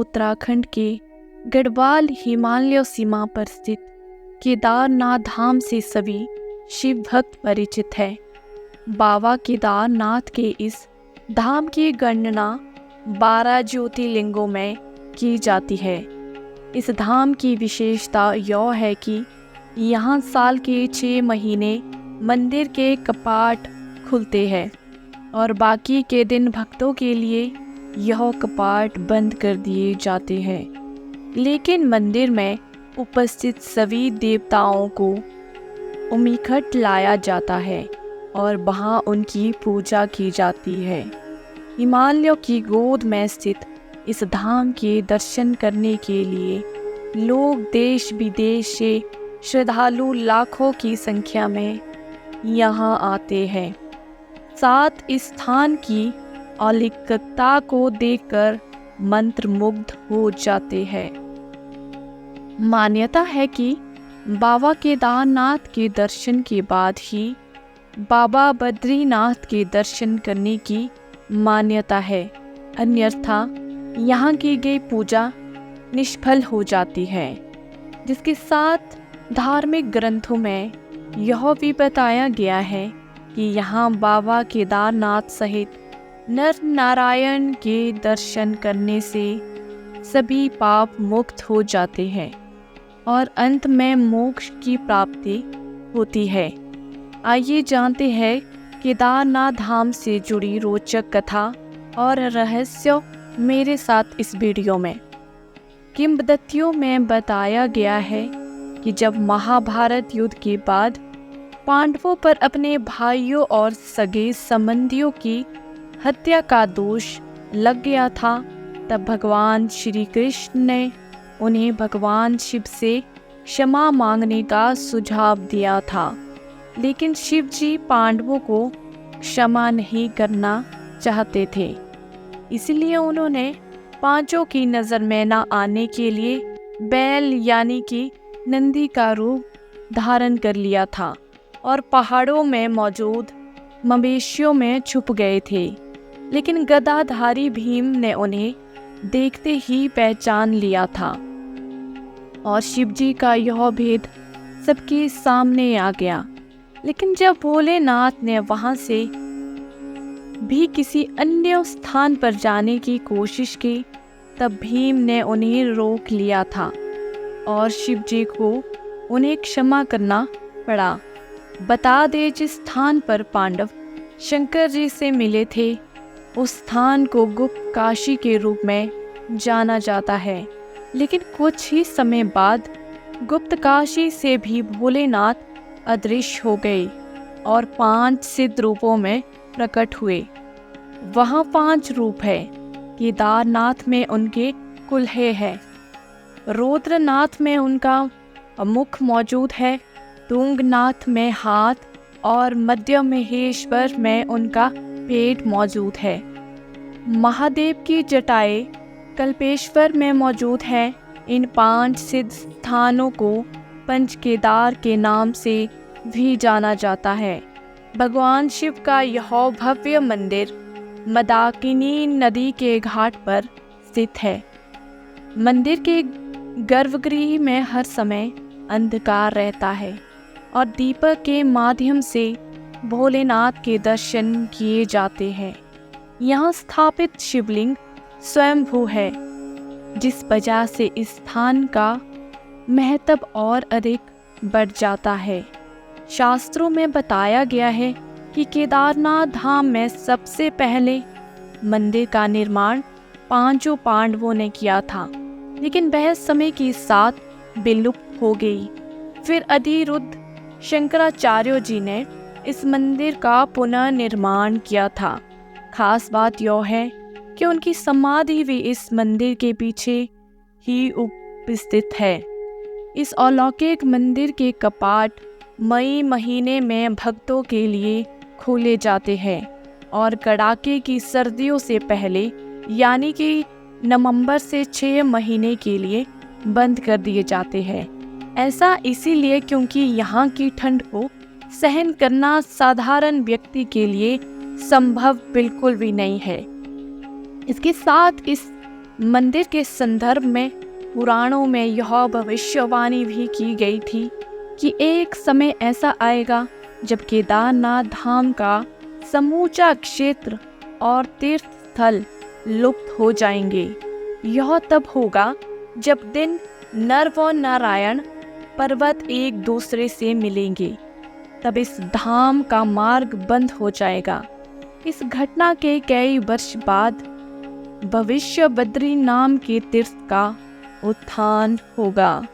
उत्तराखंड के गढ़वाल हिमालय सीमा पर स्थित केदारनाथ धाम से सभी शिव भक्त परिचित है। बाबा केदारनाथ के इस धाम की गणना 12 ज्योतिर्लिंगों में की जाती है। इस धाम की विशेषता यह है कि यहाँ साल के 6 महीने मंदिर के कपाट खुलते हैं और बाकी के दिन भक्तों के लिए यह कपाट बंद कर दिए जाते हैं। लेकिन मंदिर में उपस्थित सभी देवताओं को उमिखट लाया जाता है और वहाँ उनकी पूजा की जाती है। हिमालय की गोद में स्थित इस धाम के दर्शन करने के लिए लोग देश विदेश से श्रद्धालु लाखों की संख्या में यहाँ आते हैं। साथ इस स्थान की अलौकिकता को देखकर मंत्रमुग्ध हो जाते हैं। मान्यता है कि बाबा केदारनाथ के दर्शन के बाद ही बाबा बद्रीनाथ के दर्शन करने की मान्यता है, अन्यथा यहाँ की गई पूजा निष्फल हो जाती है। जिसके साथ धार्मिक ग्रंथों में यह भी बताया गया है कि यहाँ बाबा केदारनाथ सहित नर नारायण के दर्शन करने से सभी पाप मुक्त हो जाते हैं और अंत में मोक्ष की प्राप्ति होती है। आइए जानते हैं केदारनाथ धाम से जुड़ी रोचक कथा और रहस्य मेरे साथ इस वीडियो में। किंवदंतियों में बताया गया है कि जब महाभारत युद्ध के बाद पांडवों पर अपने भाइयों और सगे संबंधियों की हत्या का दोष लग गया था, तब भगवान श्री कृष्ण ने उन्हें भगवान शिव से क्षमा मांगने का सुझाव दिया था। लेकिन शिव जी पांडवों को क्षमा नहीं करना चाहते थे, इसलिए उन्होंने पांचों की नज़र में न आने के लिए बैल यानी कि नंदी का रूप धारण कर लिया था और पहाड़ों में मौजूद मवेशियों में छुप गए थे। लेकिन गदाधारी भीम ने उन्हें देखते ही पहचान लिया था और शिवजी का यह भेद सबके सामने आ गया। लेकिन जब भोलेनाथ ने वहां से भी किसी अन्य स्थान पर जाने की कोशिश की, तब भीम ने उन्हें रोक लिया था और शिवजी को उन्हें क्षमा करना पड़ा। बता दे जिस स्थान पर पांडव शंकर जी से मिले थे, उस स्थान को गुप्त काशी के रूप में जाना जाता है। लेकिन कुछ ही समय बाद गुप्त काशी से भी भोलेनाथ अदृश्य हो गए और 5 सिद्ध रूपों में प्रकट हुए। वहाँ 5 रूप है। केदारनाथ में उनके कुल्हे है, रुद्रनाथ में उनका मुख मौजूद है, तुंगनाथ में हाथ और मध्य महेश्वर में उनका पेट मौजूद है। महादेव की जटाएं कल्पेश्वर में मौजूद है। इन 5 सिद्ध स्थानों को पंच केदार के नाम से भी जाना जाता है। भगवान शिव का यह भव्य मंदिर मंदाकिनी नदी के घाट पर स्थित है। मंदिर के गर्भगृह में हर समय अंधकार रहता है और दीपक के माध्यम से भोलेनाथ के दर्शन किए जाते हैं। यहाँ स्थापित शिवलिंग स्वयंभू है, जिस वजह से इस स्थान का महत्व और अधिक बढ़ जाता है। शास्त्रों में बताया गया है कि केदारनाथ धाम में सबसे पहले मंदिर का निर्माण 5 पांडवों ने किया था, लेकिन वह समय के साथ विलुप्त हो गई। फिर अनिरुद्ध शंकराचार्य जी ने इस मंदिर का पुनर्निर्माण किया था। खास बात यह है कि उनकी समाधि भी इस मंदिर के पीछे ही उपस्थित है। इस अलौकिक मंदिर के कपाट मई महीने में भक्तों के लिए खोले जाते हैं और कड़ाके की सर्दियों से पहले यानी कि नवंबर से 6 महीने के लिए बंद कर दिए जाते हैं। ऐसा इसीलिए क्योंकि यहाँ की ठंड को सहन करना साधारण व्यक्ति के लिए संभव बिल्कुल भी नहीं है। इसके साथ इस मंदिर के संदर्भ में पुराणों में यह भविष्यवाणी भी की गई थी कि एक समय ऐसा आएगा जब केदारनाथ धाम का समूचा क्षेत्र और तीर्थ स्थल लुप्त हो जाएंगे। यह तब होगा जब दिन नर व नारायण पर्वत एक दूसरे से मिलेंगे, तब इस धाम का मार्ग बंद हो जाएगा। इस घटना के कई वर्ष बाद भविष्य बद्री नाम के तीर्थ का उत्थान होगा।